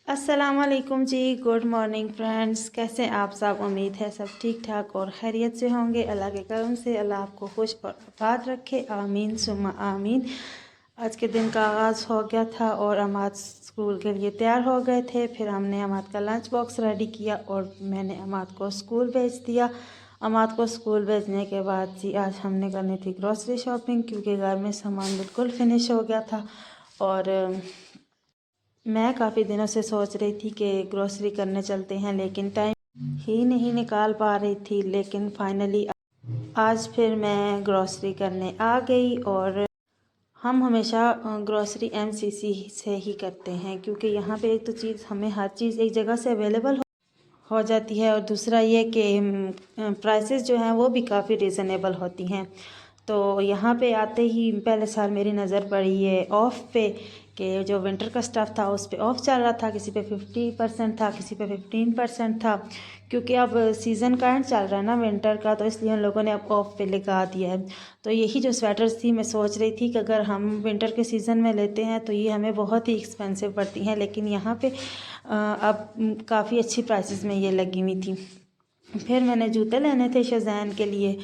अस्सलाम वालेकुम जी। Good morning friends, कैसे हैं आप सब। उम्मीद है सब ठीक ठाक और खैरियत से होंगे। अल्लाह के करम से अल्लाह आपको खुश और आबाद रखे, आमीन सुम्मा आमीन। आज के दिन का आगाज़ हो गया था और अमाद स्कूल के लिए तैयार हो गए थे। फिर हमने अमाद का लंच बॉक्स रेडी किया और मैंने अमाद को स्कूल भेज दिया। अमाद को स्कूल भेजने के बाद जी आज हमने करनी थी ग्रॉसरी शॉपिंग, क्योंकि घर में सामान बिल्कुल फिनिश हो गया था। और मैं काफ़ी दिनों से सोच रही थी कि ग्रोसरी करने चलते हैं, लेकिन टाइम ही नहीं निकाल पा रही थी। लेकिन फाइनली आज फिर मैं ग्रोसरी करने आ गई। और हम हमेशा ग्रोसरी एमसीसी से ही करते हैं, क्योंकि यहाँ पे एक तो चीज़ हमें हर चीज़ एक जगह से अवेलेबल हो जाती है, और दूसरा ये कि प्राइसेस जो हैं वो भी काफ़ी रीज़नेबल होती हैं। तो यहाँ पे आते ही पहले साल मेरी नज़र पड़ी है ऑफ़ पे, कि जो विंटर का स्टफ़ था उस पे ऑफ़ चल रहा था। किसी पे 50% था, किसी पे 15% था, क्योंकि अब सीज़न का एंड चल रहा है ना विंटर का, तो इसलिए उन लोगों ने अब ऑफ़ पे लगा दिया है। तो यही जो स्वेटर्स थी, मैं सोच रही थी कि अगर हम विंटर के सीज़न में लेते हैं तो ये हमें बहुत ही एक्सपेंसिव पड़ती हैं, लेकिन यहाँ पे अब काफ़ी अच्छी प्राइसेस में ये लगी हुई थी। फिर मैंने जूते लेने थे शज़ैन के लिए।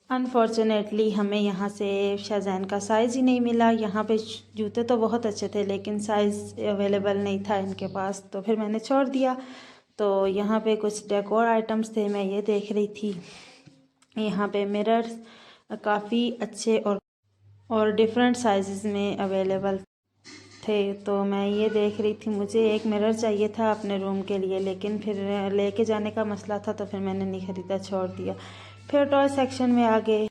अनफॉर्चुनेटली हमें यहाँ से शज़ैन का साइज़ ही नहीं मिला। यहाँ पे जूते तो बहुत अच्छे थे, लेकिन साइज़ अवेलेबल नहीं था इनके पास, तो फिर मैंने छोड़ दिया। तो यहाँ पे कुछ डेकोर आइटम्स थे, मैं ये देख रही थी। यहाँ पे मिरर्स काफ़ी अच्छे और डिफरेंट साइज़ में अवेलेबल थे, तो मैं ये देख रही थी। मुझे एक मिरर चाहिए था अपने रूम के लिए, लेकिन फिर लेके जाने का मसला था, तो फिर मैंने नहीं ख़रीदा, छोड़ दिया। फिर टॉय सेक्शन में आ गए।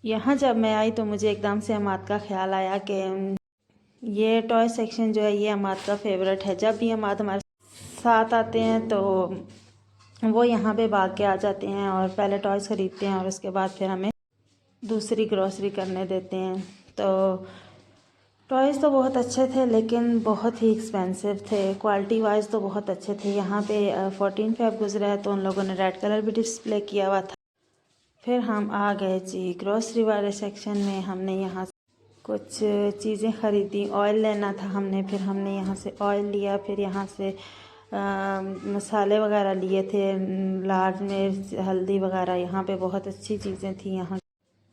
यहाँ जब मैं आई तो मुझे एकदम से अमाद का ख्याल आया कि ये टॉय सेक्शन जो है ये अमाद का फेवरेट है। जब भी अमाद हमारे साथ आते हैं तो वो यहाँ पे भाग के आ जाते हैं और पहले टॉयज़ ख़रीदते हैं और उसके बाद फिर हमें दूसरी ग्रॉसरी करने देते हैं। तो टॉयज़ तो बहुत अच्छे थे, लेकिन बहुत ही एक्सपेंसिव थे। क्वालिटी वाइज तो बहुत अच्छे थे। यहाँ पे 14 फ़ेब गुजरा है, तो उन लोगों ने रेड कलर भी डिस्प्ले किया हुआ था। फिर हम आ गए जी ग्रॉसरी वाले सेक्शन में। हमने यहाँ कुछ चीज़ें ख़रीदी। ऑयल लेना था हमने, फिर हमने यहाँ से ऑयल लिया। फिर यहाँ से मसाले वगैरह लिए थे, लाल मिर्च, हल्दी वगैरह। यहाँ पे बहुत अच्छी चीज़ें थी। यहाँ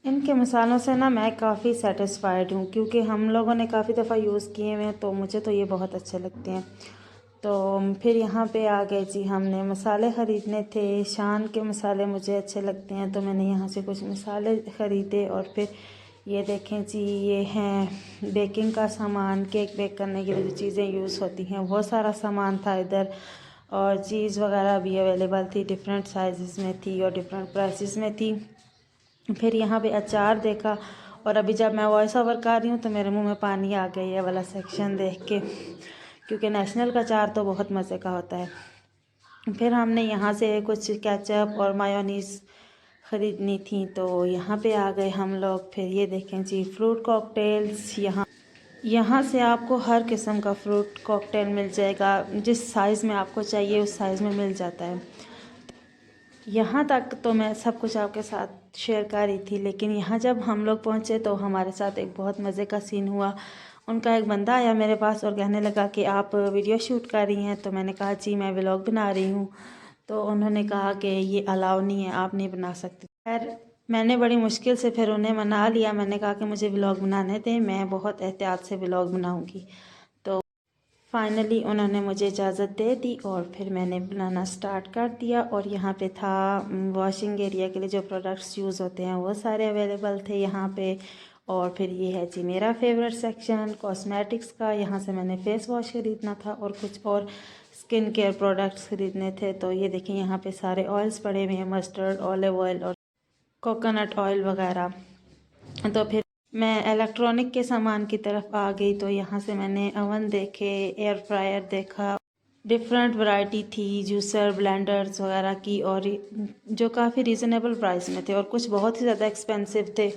इनके मसालों से ना मैं काफ़ी सेटिस्फाइड हूँ, क्योंकि हम लोगों ने काफ़ी दफ़ा यूज़ किए हुए हैं, तो मुझे तो ये बहुत अच्छे लगते हैं। तो फिर यहाँ पे आ गए जी, हमने मसाले ख़रीदने थे। शान के मसाले मुझे अच्छे लगते हैं, तो मैंने यहाँ से कुछ मसाले ख़रीदे। और फिर ये देखें जी, ये हैं बेकिंग का सामान, केक बेक करने के लिए जो चीज़ें यूज़ होती हैं, वो सारा सामान था इधर। और चीज़ वगैरह भी अवेलेबल थी, डिफरेंट साइज़ में थी और डिफरेंट प्राइसेस में थी। फिर यहाँ पे अचार देखा, और अभी जब मैं वॉइस ओवर कर रही हूँ तो मेरे मुंह में पानी आ गई है वाला सेक्शन देख के, क्योंकि नेशनल का अचार तो बहुत मज़े का होता है। फिर हमने यहाँ से कुछ केचप और मायोनीज़ ख़रीदनी थी, तो यहाँ पे आ गए हम लोग। फिर ये देखें जी, फ्रूट कॉकटेल्स। यहाँ से आपको हर किस्म का फ्रूट कॉकटेल मिल जाएगा, जिस साइज़ में आपको चाहिए उस साइज़ में मिल जाता है। यहाँ तक तो मैं सब कुछ आपके साथ शेयर कर रही थी, लेकिन यहाँ जब हम लोग पहुँचे तो हमारे साथ एक बहुत मज़े का सीन हुआ। उनका एक बंदा आया मेरे पास और कहने लगा कि आप वीडियो शूट कर रही हैं। तो मैंने कहा जी मैं व्लॉग बना रही हूँ। तो उन्होंने कहा कि ये अलाउ नहीं है, आप नहीं बना सकती। खैर मैंने बड़ी मुश्किल से फिर उन्हें मना लिया। मैंने कहा कि मुझे व्लॉग बनाने दें, मैं बहुत एहतियात से व्लॉग बनाऊँगी। तो फाइनली उन्होंने मुझे इजाज़त दे दी और फिर मैंने बनाना स्टार्ट कर दिया। और यहाँ पे था वॉशिंग एरिया के लिए जो प्रोडक्ट्स यूज़ होते हैं वो सारे अवेलेबल थे यहाँ पे। और फिर ये है जी मेरा फेवरेट सेक्शन कॉस्मेटिक्स का। यहाँ से मैंने फ़ेस वॉश ख़रीदना था और कुछ और स्किन केयर प्रोडक्ट्स ख़रीदने थे। तो ये देखें यहाँ पे सारे ऑयल्स पड़े हुए हैं, मस्टर्ड, ऑलिव ऑयल और कोकोनट ऑयल वगैरह। तो फिर मैं इलेक्ट्रॉनिक के सामान की तरफ आ गई। तो यहाँ से मैंने अवन देखे, एयर फ्रायर देखा, डिफरेंट वैरायटी थी जूसर, ब्लेंडर्स वगैरह की, और जो काफ़ी रीज़नेबल प्राइस में थे, और कुछ बहुत ही ज़्यादा एक्सपेंसिव थे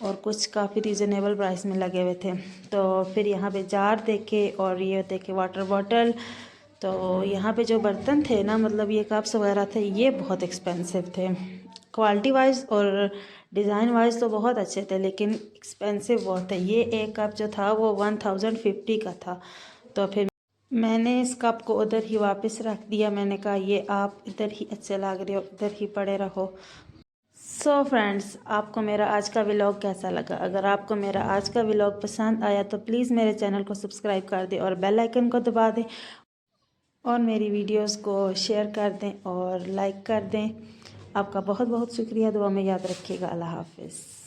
और कुछ काफ़ी रीज़नेबल प्राइस में लगे हुए थे। तो फिर यहाँ पे जार देखे और ये देखे वाटर बॉटल। तो यहाँ पे जो बर्तन थे ना, मतलब ये कप्स वगैरह थे, ये बहुत एक्सपेंसिव थे। क्वालिटी वाइज और डिज़ाइन वाइज तो बहुत अच्छे थे, लेकिन एक्सपेंसिव बहुत थे। ये एक कप जो था वो 1050 का था। तो फिर मैंने इस कप को उधर ही वापस रख दिया। मैंने कहा ये आप इधर ही अच्छे लग रहे हो, इधर ही पड़े रहो। सो फ्रेंड्स, आपको मेरा आज का व्लॉग कैसा लगा? अगर आपको मेरा आज का व्लॉग पसंद आया तो प्लीज़ मेरे चैनल को सब्सक्राइब कर दें और बेल आइकन को दबा दें और मेरी वीडियोस को शेयर कर दें और लाइक कर दें। आपका बहुत बहुत शुक्रिया। दुआ में याद रखिएगा। अल्लाह हाफिज़।